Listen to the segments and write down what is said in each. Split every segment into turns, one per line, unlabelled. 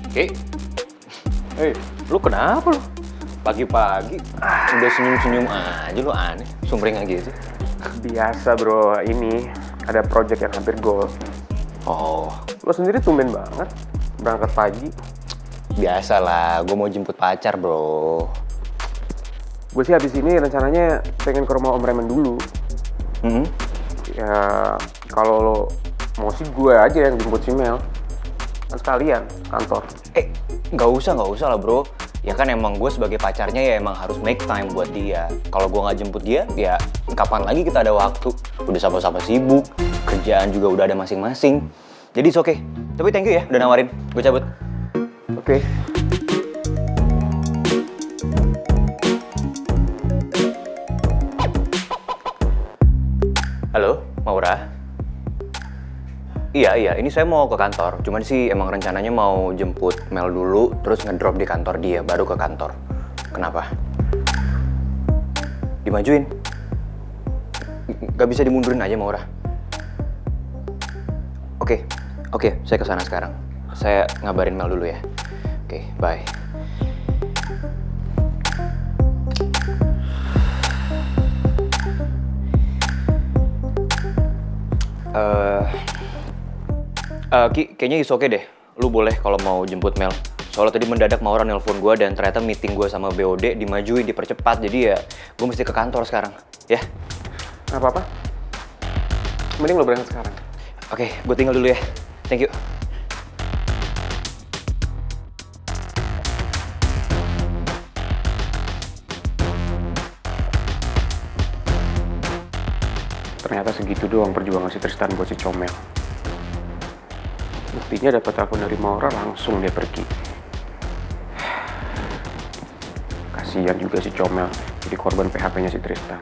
Oke. Hei, lu kenapa lu? Pagi-pagi udah senyum-senyum aja lu, aneh. Sumringah gitu.
Biasa bro, ini ada project yang hampir goal.
Oh,
Lo sendiri tumben banget, berangkat pagi.
biasalah, gue mau jemput pacar, bro.
Gue sih habis ini rencananya pengen ke rumah Om Raymond dulu.
Hmm?
Ya, kalau lo mau sih gue aja yang jemput si Mel. Kan sekalian, kantor.
Nggak usah lah, bro. Ya kan emang gue sebagai pacarnya ya emang harus make time buat dia. Kalau gue nggak jemput dia, ya kapan lagi kita ada waktu? Udah sama-sama sibuk, kerjaan juga udah ada masing-masing. Jadi it's okay. Tapi thank you ya udah nawarin. Gue cabut.
Oke.
Halo, Maura? Iya, ini saya mau ke kantor. Cuman sih emang rencananya mau jemput Mel dulu, terus ngedrop di kantor dia, baru ke kantor. Kenapa? Dimajuin? Gak bisa dimundurin aja, Maura? Oke, saya kesana sekarang. Saya ngabarin Mel dulu ya. Oke, bye. Kayaknya is okay deh. Lu boleh kalau mau jemput Mel. Soalnya tadi mendadak Maura nelpon gue dan ternyata meeting gue sama BOD dimajuin, dipercepat. Jadi ya gue mesti ke kantor sekarang. Ya?
Gak apa-apa. Mending lo berangkat sekarang.
Oke, gue tinggal dulu ya. Thank you.
Ternyata segitu doang perjuangan si Tristan buat si Comel. Buktinya dapat telepon dari Maura, langsung dia pergi. Kasian juga si Comel jadi korban PHP-nya si Tristan.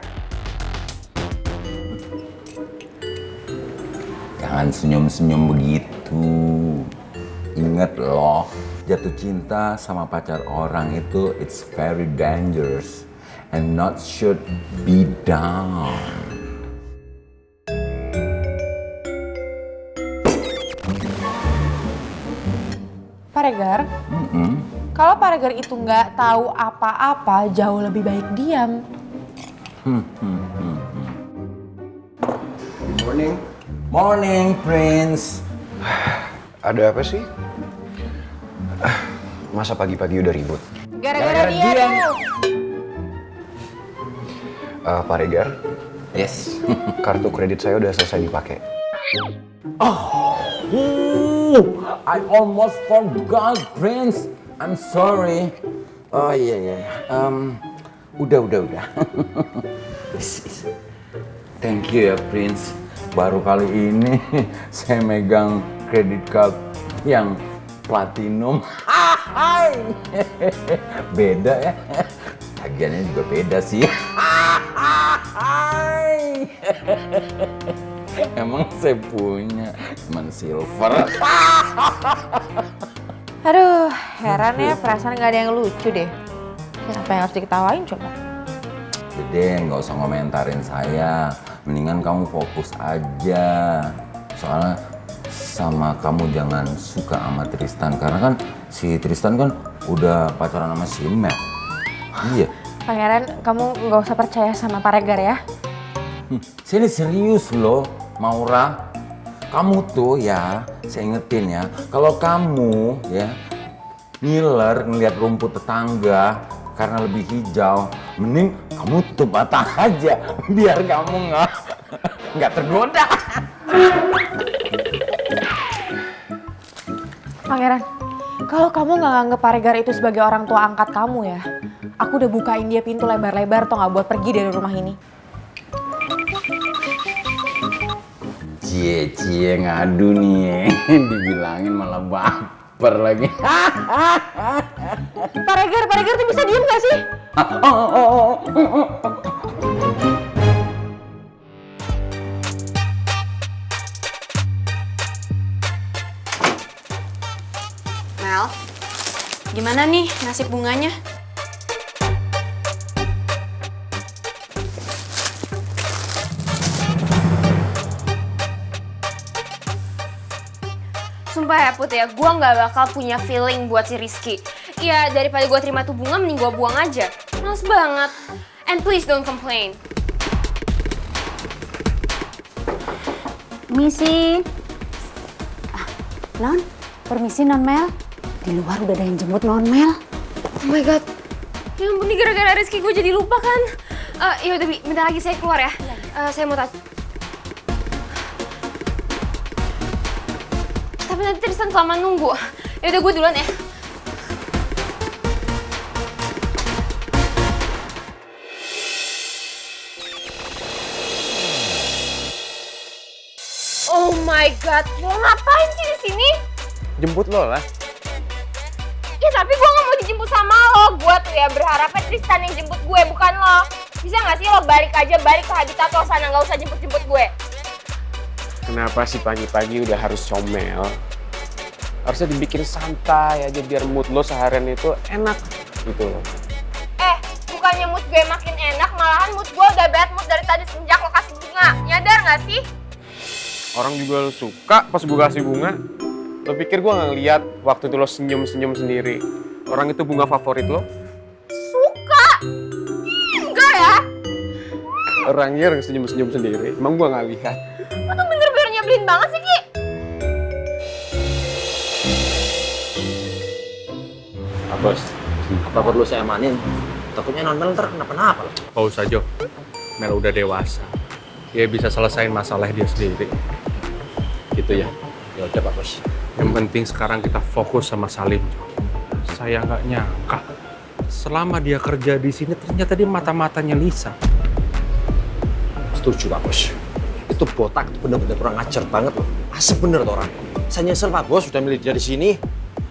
Jangan senyum-senyum begitu. Ingat loh, jatuh cinta sama pacar orang itu it's very dangerous and not should be done.
Pak Regar, kalau Pak Regar itu nggak tahu apa-apa, jauh lebih baik diam.
Morning.
Morning, Prince.
Ada apa sih? Masa pagi-pagi udah ribut?
Gara-gara dia tuh.
Pak Regar,
Yes.
kartu kredit saya udah selesai dipakai.
I almost forgot, Prince. I'm sorry. Oh iya. Udah. Thank you ya, Prince. Baru kali ini saya megang kredit card yang platinum. Beda ya. Tagihannya juga beda sih. Emang saya punya, cuman silver.
Aduh, heran ya, perasaan nggak ada yang lucu deh. Kenapa yang harus diketawain coba?
Dede, nggak usah ngomentarin saya. Mendingan kamu fokus aja. Soalnya sama kamu jangan suka sama Tristan. Karena kan si Tristan kan udah pacaran sama si Mel. Iya.
Pangeran, kamu nggak usah percaya sama Pak Regar ya.
Sini serius loh, Maura. Kamu tuh ya, saya ingetin ya. Kalau kamu ya ngiler ngeliat rumput tetangga karena lebih hijau, mending kamu tutup mata aja biar kamu nggak tergoda.
Pangeran, kalau kamu nggak nganggep Pak Regar itu sebagai orang tua angkat kamu ya, aku udah bukain dia pintu lebar-lebar tuh nggak buat pergi dari rumah ini.
Cie ngadu nih, dibilangin malah baper lagi.
Pak Regar tuh bisa diem nggak sih?
Mel, gimana nih nasib bunganya? Sumpah ya Put ya, gue nggak bakal punya feeling buat si Rizky. Ya daripada gue terima tuh bunga, mending gue buang aja. Males banget. And please don't complain.
Misi. Non, permisi Non Mel. Di luar udah ada yang jemput Non Mel.
Oh my god. Ya ampun, ini gara-gara Rizky gue jadi lupa kan. Yaudah Bi, bentar lagi saya keluar ya. Saya mau tanya. Tapi nanti Tristan kelamaan nunggu. Yaudah gue duluan ya. Oh my god, lo ngapain sih di sini?
Jemput lo lah.
Ya tapi gue gak mau dijemput sama lo. Gue tuh ya berharapnya Tristan yang jemput gue, bukan lo. Bisa gak sih lo balik ke habitat lo sana, gak usah jemput-jemput gue.
Kenapa sih pagi-pagi udah harus comel? Harusnya dibikin santai aja biar mood lo seharian itu enak gitu loh.
Bukannya mood gue makin enak, malahan mood gue udah bad mood dari tadi semenjak lo kasih bunga. Nyadar gak sih?
Orang juga lo suka pas gue kasih bunga. Lo pikir gue gak ngeliat waktu itu lo senyum-senyum sendiri? Orang itu bunga favorit lo?
Suka! Enggak ya?
Orangnya yang senyum-senyum sendiri. Emang gue gak lihat?
Lo tuh bener-bener nyebelin banget sih, Ki.
Pak Bos, apa perlu saya amanin? Takutnya Non Mel ntar kenapa-napa loh.
Gak usah Jo, Mel udah dewasa. Dia bisa selesain masalah dia sendiri. Gitu ya.
Ya udah Pak Bos.
Yang penting sekarang kita fokus sama Salim, Jo. Saya nggak nyangka selama dia kerja di sini ternyata dia mata-matanya Lisa.
Setuju Pak Bos. Itu botak itu bener-bener kurang ajar banget loh. Asep bener tuh orang. Saya nyesel Pak Bos sudah milih dia di sini.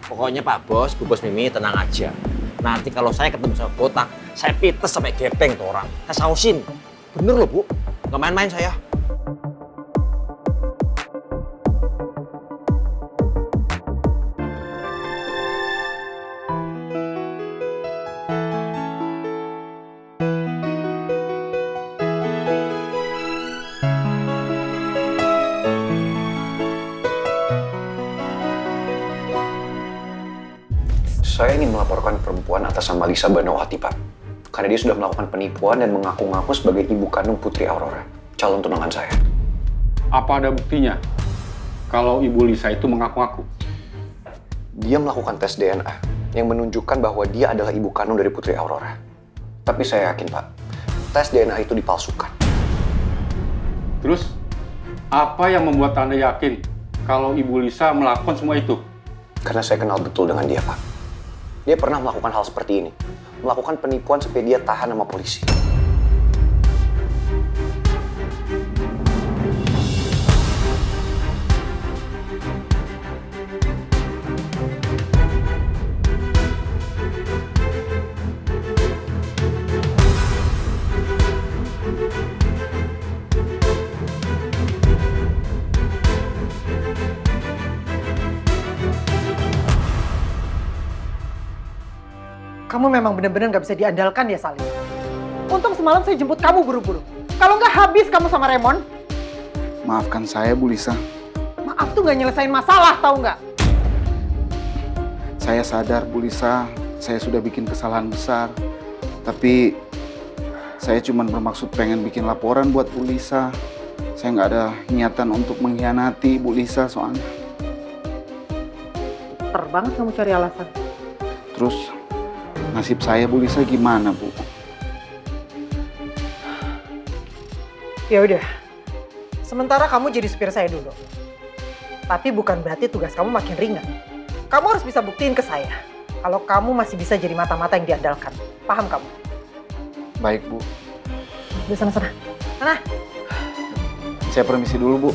Pokoknya Pak Bos, Bu Bos Mimi tenang aja. Nanti kalau saya ketemu sama botak, saya pites sampai gepeng tuh orang. Saya sausin. Bener loh Bu, nggak main-main saya.
Saya ingin melaporkan perempuan atas nama Lisa Banawati, Pak. Karena dia sudah melakukan penipuan dan mengaku-ngaku sebagai ibu kandung Putri Aurora, calon tunangan saya.
Apa ada buktinya kalau Ibu Lisa itu mengaku-ngaku?
Dia melakukan tes DNA yang menunjukkan bahwa dia adalah ibu kandung dari Putri Aurora. Tapi saya yakin, Pak, tes DNA itu dipalsukan.
Terus, apa yang membuat Anda yakin kalau Ibu Lisa melakukan semua itu?
Karena saya kenal betul dengan dia, Pak. Dia pernah melakukan hal seperti ini. Melakukan penipuan sampai dia tahan sama polisi.
Kamu memang benar-benar nggak bisa diandalkan ya, Salim. Untung semalam saya jemput kamu buru-buru. Kalau nggak habis kamu sama Raymond.
Maafkan saya, Bu Lisa.
Maaf tuh nggak nyelesain masalah, tahu nggak?
Saya sadar, Bu Lisa, saya sudah bikin kesalahan besar. Tapi saya cuma bermaksud pengen bikin laporan buat Bu Lisa. Saya nggak ada niatan untuk mengkhianati Bu Lisa soalnya.
Ter banget kamu cari alasan.
Terus nasib saya, Bu Lisa, gimana, Bu?
Ya udah. Sementara kamu jadi supir saya dulu. Tapi bukan berarti tugas kamu makin ringan. Kamu harus bisa buktiin ke saya kalau kamu masih bisa jadi mata-mata yang diandalkan. Paham kamu?
Baik, Bu.
Udah sana-sana. Sana.
Saya permisi dulu, Bu.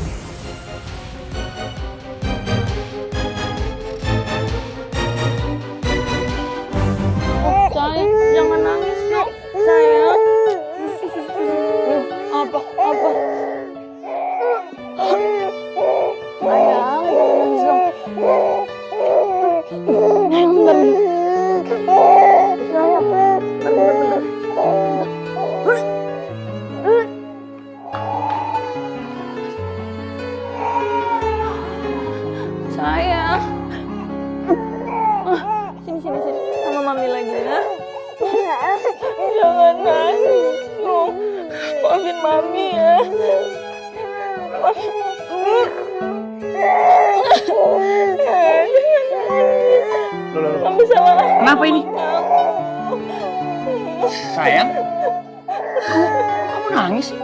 Sayang, jangan nangis dong, sayang. Apa? Sayang, jangan nangis dong. Sayang.
Jangan nangis. Maafin Mami ya. Mami sama aku.
Kenapa ini? Sayang? Kamu nangis sih?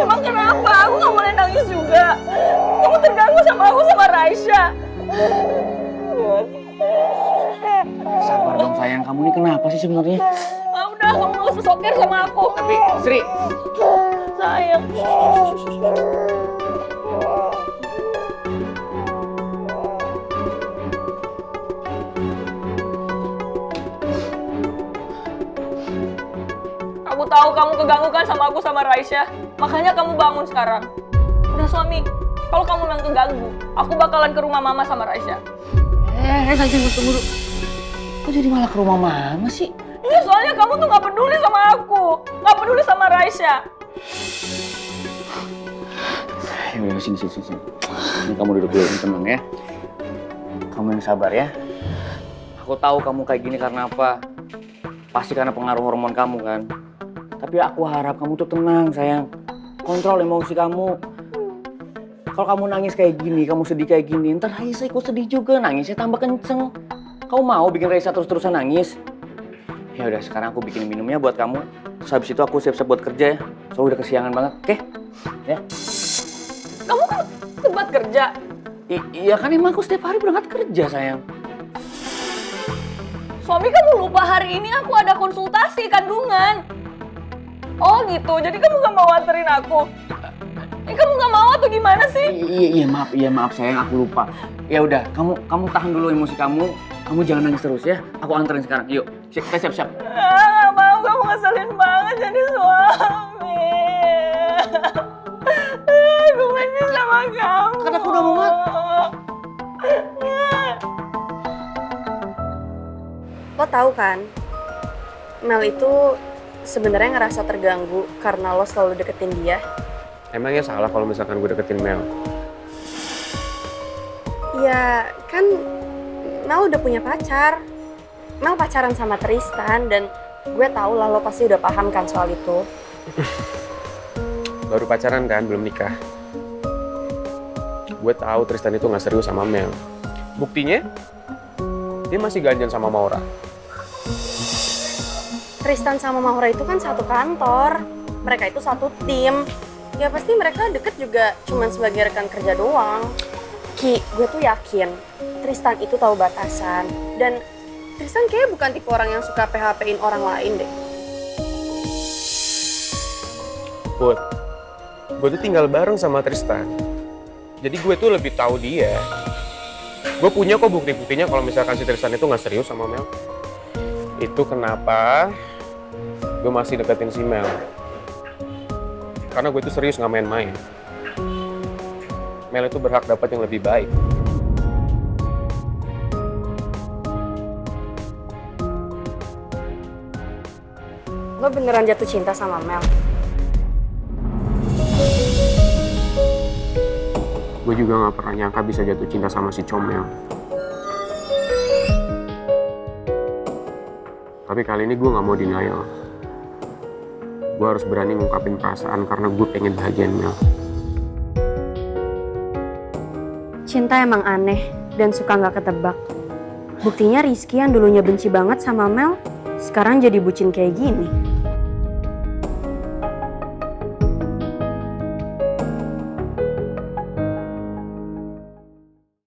Emang kenapa? Aku gak boleh nangis juga. Kamu terganggu sama aku sama Raisya.
Sabar dong sayang, kamu ini kenapa sih sebenarnya?
Ah, udah, kamu gak usah sokir sama aku.
Tapi Sri,
Sayang. Aku tahu kamu keganggu kan sama aku sama Raisya. Makanya kamu bangun sekarang. Udah suami, kalau kamu memang keganggu, aku bakalan ke rumah Mama sama Raisya.
sayang tunggu dulu. Kok jadi malah ke rumah Mama sih?
Iya, soalnya kamu tuh gak peduli sama aku. Gak peduli sama Raisya.
Ya udah sini. Ini kamu duduk dulu, tenang ya. Kamu yang sabar ya. Aku tahu kamu kayak gini karena apa? Pasti karena pengaruh hormon kamu kan. Tapi aku harap kamu tuh tenang sayang. Kontrol emosi kamu. Kalau kamu nangis kayak gini, kamu sedih kayak gini, ntar Raisa ikut sedih juga, nangisnya tambah kenceng. Kamu mau bikin Raisa terus-terusan nangis? Ya udah, sekarang aku bikin minumnya buat kamu. Terus habis itu aku siap-siap buat kerja ya. Soalnya udah kesiangan banget, oke? Ya.
Kamu kan tempat kerja.
Iya kan emang aku setiap hari berangkat kerja sayang.
Suami kamu lupa hari ini aku ada konsultasi kandungan. Oh gitu, jadi kamu gak mau anterin aku? Kamu gak mau atau gimana sih?
Iya maaf sayang, aku lupa. Ya udah, kamu tahan dulu emosi kamu. Kamu jangan nangis terus ya. Aku anterin sekarang. Yuk, kita siap-siap.
Gak mau, kamu ngeselin banget jadi suami. Aku benci sama kamu.
Karena aku udah mau mati.
Lo tahu kan, Mel itu sebenarnya ngerasa terganggu karena lo selalu deketin dia.
Emangnya salah kalau misalkan gue deketin Mel?
Ya kan Mel udah punya pacar. Mel pacaran sama Tristan dan gue tahu lah lo pasti udah paham kan soal itu.
Baru pacaran kan, belum nikah. Gue tahu Tristan itu nggak serius sama Mel. Buktinya, dia masih ganjan sama Maura.
Tristan sama Maura itu kan satu kantor. Mereka itu satu tim. Ya pasti mereka deket juga cuman sebagai rekan kerja doang. Ki, gue tuh yakin Tristan itu tahu batasan. Dan Tristan kayaknya bukan tipe orang yang suka PHP-in orang lain deh.
Put, gue tuh tinggal bareng sama Tristan. Jadi gue tuh lebih tahu dia. Gue punya kok bukti-buktinya kalau misalkan si Tristan itu nggak serius sama Mel. Itu kenapa gue masih deketin si Mel. Karena gue itu serius nggak main-main. Mel itu berhak dapat yang lebih baik.
Lo beneran jatuh cinta sama Mel?
Gue juga nggak pernah nyangka bisa jatuh cinta sama si Comel. Tapi kali ini gue nggak mau denial. Gue harus berani ngungkapin perasaan karena gue pengen bahagiain Mel.
Cinta emang aneh dan suka nggak ketebak. Buktinya Rizky yang dulunya benci banget sama Mel, sekarang jadi bucin kayak gini.